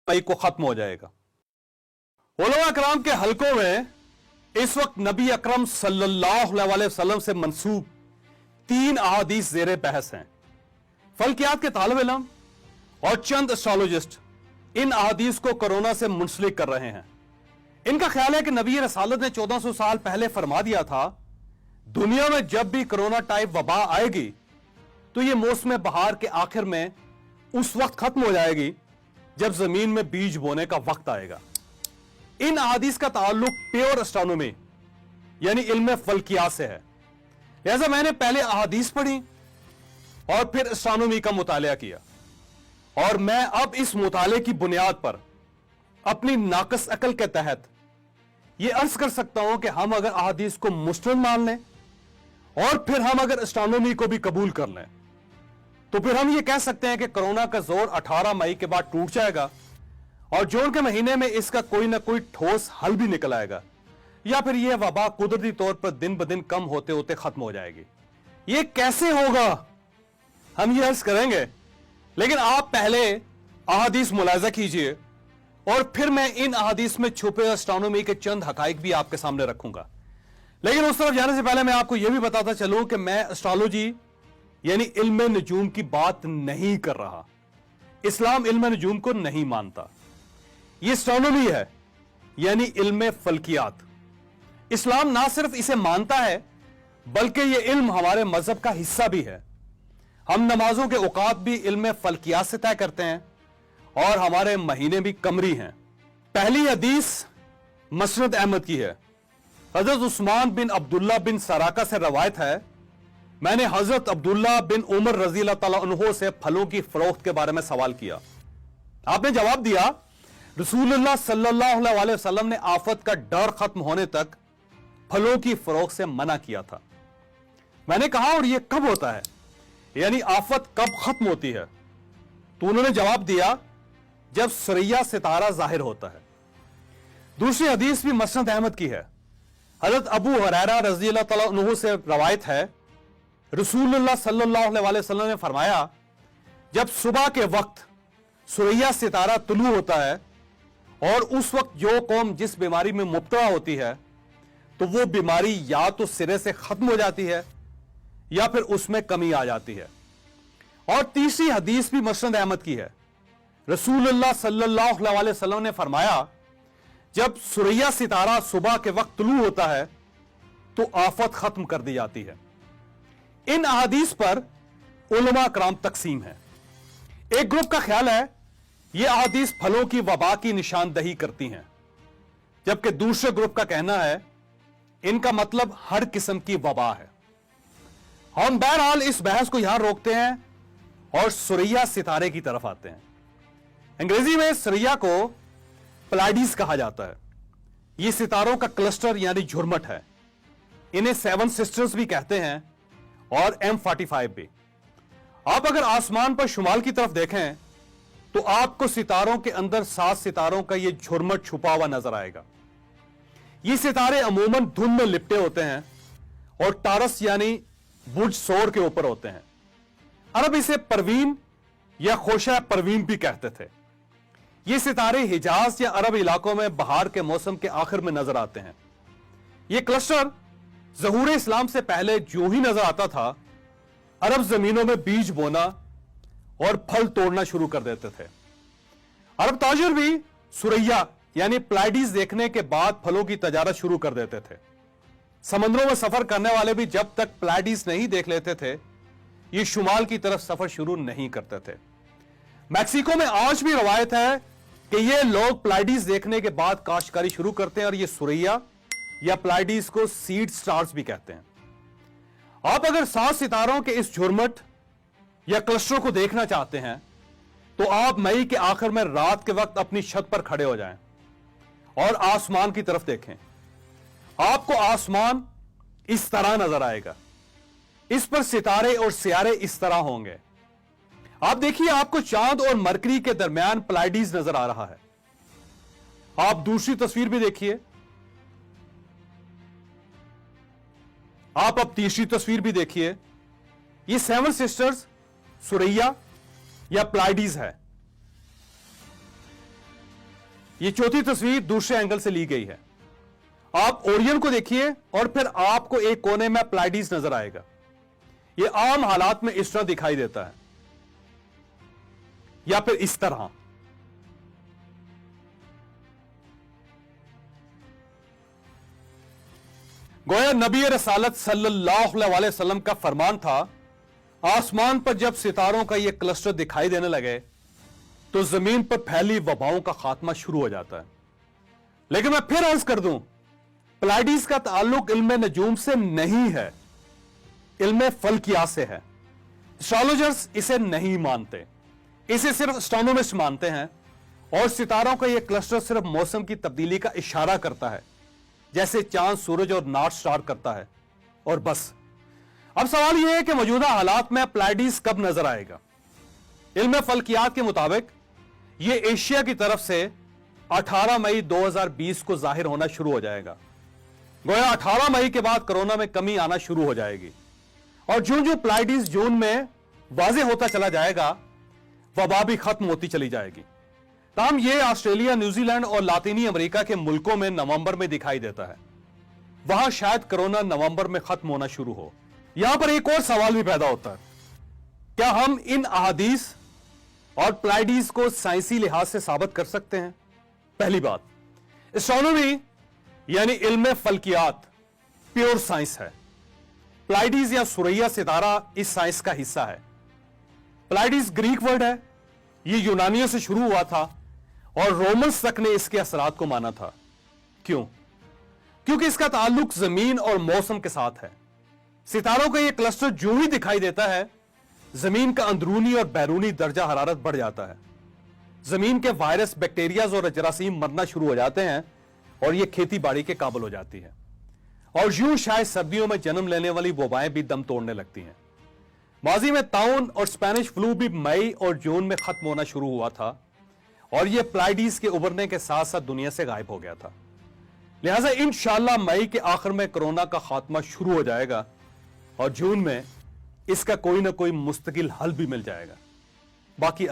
मई को खत्म हो जाएगा। उलमा कराम के हलकों में इस वक्त नबी अकरम सल्लल्लाहु अलैहि वसल्लम से मंसूब 3 अहादीस ज़ेरे बहस हैं। फल्कियात के तालिब इल्म और चंद एस्ट्रोलॉजिस्ट इन अहादीस को कोरोना से मुंसलिक कर रहे हैं। इनका ख्याल है कि नबी रसालत ने 1400 साल पहले फरमा दिया था, दुनिया में जब भी कोरोना टाइप वबा आएगी तो यह मौसम बहार के आखिर में उस वक्त खत्म हो जाएगी जब जमीन में बीज बोने का वक्त आएगा। इन अहादीस का ताल्लुक प्योर एस्ट्रोनॉमी यानी इल्म फल्कियात से है। लिहाजा मैंने पहले अहादीस पढ़ी और फिर एस्ट्रोनॉमी का मुतालिया किया, और मैं अब इस मुताले की बुनियाद पर अपनी नाकस अकल के तहत यह अर्ज कर सकता हूं कि हम अगर अहादीस को मुस्लिम मान लें और फिर हम अगर एस्ट्रोनॉमी को भी कबूल कर लें तो फिर हम ये कह सकते हैं कि कोरोना का जोर 18 मई के बाद टूट जाएगा और जून के महीने में इसका कोई ना कोई ठोस हल भी निकल आएगा, या फिर यह वबा कुदरती तौर पर दिन ब दिन कम होते होते खत्म हो जाएगी। यह कैसे होगा हम ये अर्ज करेंगे, लेकिन आप पहले अहादीस मुलाजा कीजिए और फिर मैं इन अहादीस में छुपे एस्ट्रोनॉमी के चंद हकाइक भी आपके सामने रखूंगा। लेकिन उस तरफ जाने से पहले मैं आपको यह भी बताता चलूं कि मैं एस्ट्रोलॉजी यानी इल्म नजूम की बात नहीं कर रहा। इस्लाम इल्म नजूम को नहीं मानता, यह एस्ट्रोनॉमी है यानी इल्म फल्कियात। इस्लाम ना सिर्फ इसे मानता है बल्कि यह इल्म हमारे मजहब का हिस्सा भी है। हम नमाजों के औकात भी इल्म फल्कियात से तय करते हैं और हमारे महीने भी कमरी हैं। पहली हदीस मसनद अहमद की है। हजरत उस्मान बिन अब्दुल्ला बिन सराका से रवायत है, मैंने हजरत अब्दुल्ला बिन उमर रजी अल्लाह तआला अन्हु से फलों की फरोख्त के बारे में सवाल किया। आपने जवाब दिया, रसूलुल्लाह सल्लल्लाहु अलैहि वसल्लम ने आफत का डर खत्म होने तक फलों की फरोख्त से मना किया था। मैंने कहा, और यह कब होता है, यानी आफत कब खत्म होती है? तो उन्होंने जवाब दिया, जब सुरैया सितारा जाहिर होता है। दूसरी हदीस भी मसनद अहमद की है। हजरत अबू हुरैरा रजी अल्लाह तआला अन्हु से रवायत है, रसूलुल्लाह सल्लल्लाहु अलैहि वसल्लम ने फरमाया, जब सुबह के वक्त सुरैया सितारा तुलू होता है और उस वक्त जो कौम जिस बीमारी में मुब्तला होती है तो वो बीमारी या तो सिरे से खत्म हो जाती है या फिर उसमें कमी आ जाती है। और तीसरी हदीस भी मसनद अहमद की है। रसूलुल्लाह सल्लल्लाहु अलैहि वसल्लम ने फरमाया, जब सुरैया सितारा सुबह के वक्त तुलू होता है तो आफत खत्म कर दी जाती है। इन अहादीस पर उलमा कराम तकसीम है। एक ग्रुप का ख्याल है यह अहादीस फलों की वबा की निशानदही करती हैं, जबकि दूसरे ग्रुप का कहना है इनका मतलब हर किस्म की वबा है। हम बहरहाल इस बहस को यहां रोकते हैं और सुरैया सितारे की तरफ आते हैं। अंग्रेजी में सुरैया को प्लाइडीज कहा जाता है। यह सितारों का क्लस्टर यानी झुरमट है। इन्हें 7 सिस्टर्स भी कहते हैं और M45 भी। आप अगर आसमान पर शुमाल की तरफ देखें तो आपको सितारों के अंदर 7 सितारों का यह झुरमट छुपा हुआ नजर आएगा। ये सितारे अमूमन धुंध में लिपटे होते हैं और टारस यानी बुर्ज सोर के ऊपर होते हैं। अरब इसे परवीन या खोशा परवीन भी कहते थे। ये सितारे हिजाज या अरब इलाकों में बहार के मौसम के आखिर में नजर आते हैं। यह क्लस्टर ज़हूर इस्लाम से पहले जो ही नजर आता था, अरब जमीनों में बीज बोना और फल तोड़ना शुरू कर देते थे। अरब ताजिर भी सुरैया यानी प्लाइडीज देखने के बाद फलों की तजारत शुरू कर देते थे। समंदरों में सफर करने वाले भी जब तक प्लाइडीज नहीं देख लेते थे, ये शुमाल की तरफ सफर शुरू नहीं करते थे। मैक्सिको में आज भी रवायत है कि ये लोग प्लाइडीज देखने के बाद काश्तकारी शुरू करते हैं और ये सुरैया या प्लाइडीज को सीड स्टार्स भी कहते हैं। आप अगर 7 सितारों के इस झुरमट या क्लस्टर को देखना चाहते हैं तो आप मई के आखिर में रात के वक्त अपनी छत पर खड़े हो जाएं और आसमान की तरफ देखें। आपको आसमान इस तरह नजर आएगा, इस पर सितारे और सियारे इस तरह होंगे। आप देखिए, आपको चांद और मरकरी के दरमियान प्लाइडीज नजर आ रहा है। आप दूसरी तस्वीर भी देखिए, आप अब तीसरी तस्वीर भी देखिए। ये 7 सिस्टर्स सुरैया या प्लाइडीज है। ये चौथी तस्वीर दूसरे एंगल से ली गई है। आप ओरियन को देखिए और फिर आपको एक कोने में प्लाइडीज नजर आएगा। यह आम हालात में इस तरह दिखाई देता है या फिर इस तरह। गोया नबी रसालत सल्लल्लाहु अलैहि वसल्लम का फरमान था, आसमान पर जब सितारों का यह क्लस्टर दिखाई देने लगे तो जमीन पर फैली वबाओं का खात्मा शुरू हो जाता है। लेकिन मैं फिर अर्ज कर दूं, प्लाइडीज का ताल्लुक इल्म नजूम से नहीं है, इल्म फल्कियात से है। एस्ट्रोलॉजर्स इसे नहीं मानते, इसे सिर्फ एस्ट्रोनॉमिस्ट मानते हैं और सितारों का यह क्लस्टर सिर्फ मौसम की तब्दीली का इशारा करता है, जैसे चांद सूरज और नॉर्थ स्टार करता है, और बस। अब सवाल यह है कि मौजूदा हालात में प्लाइडीज कब नजर आएगा। इल्म फल्कियात के मुताबिक यह एशिया की तरफ से 18 मई 2020 को जाहिर होना शुरू हो जाएगा। गोया 18 मई के बाद कोरोना में कमी आना शुरू हो जाएगी और जो प्लाइडीज जून में वाज़ेह होता चला जाएगा, वबा भी खत्म होती चली जाएगी। ताहम यह ऑस्ट्रेलिया, न्यूजीलैंड और लातीनी अमेरिका के मुल्कों में नवंबर में दिखाई देता है। वहां शायद कोरोना नवंबर में खत्म होना शुरू हो। यहां पर एक और सवाल भी पैदा होता है, क्या हम इन अहादीस और प्लाइडीज को साइंसी लिहाज से साबित कर सकते हैं? पहली बात, एस्ट्रोनॉमी यानी इल्म फल्कियात प्योर साइंस है। प्लाइडीज या सुरैया सितारा इस साइंस का हिस्सा है। प्लाइडीज ग्रीक वर्ड है, यह यूनानियों से शुरू हुआ था और रोमन्स तक ने इसके असरात को माना था। क्यों? क्योंकि इसका ताल्लुक जमीन और मौसम के साथ है। सितारों का यह क्लस्टर जो ही दिखाई देता है, जमीन का अंदरूनी और बैरूनी दर्जा हरारत बढ़ जाता है। जमीन के वायरस, बैक्टीरियाज और जरासीम मरना शुरू हो जाते हैं और यह खेती बाड़ी के काबिल हो जाती है। और यूं शायद सर्दियों में जन्म लेने वाली वबाएं भी दम तोड़ने लगती हैं। माजी में ताउन और स्पेनिश फ्लू भी मई और जून में खत्म होना शुरू हुआ था और यह प्लाइडीज के उभरने के साथ साथ दुनिया से गायब हो गया था। लिहाजा इंशाअल्लाह मई के आखिर में कोरोना का खात्मा शुरू हो जाएगा और जून में इसका कोई ना कोई मुस्तकिल हल भी मिल जाएगा। बाकी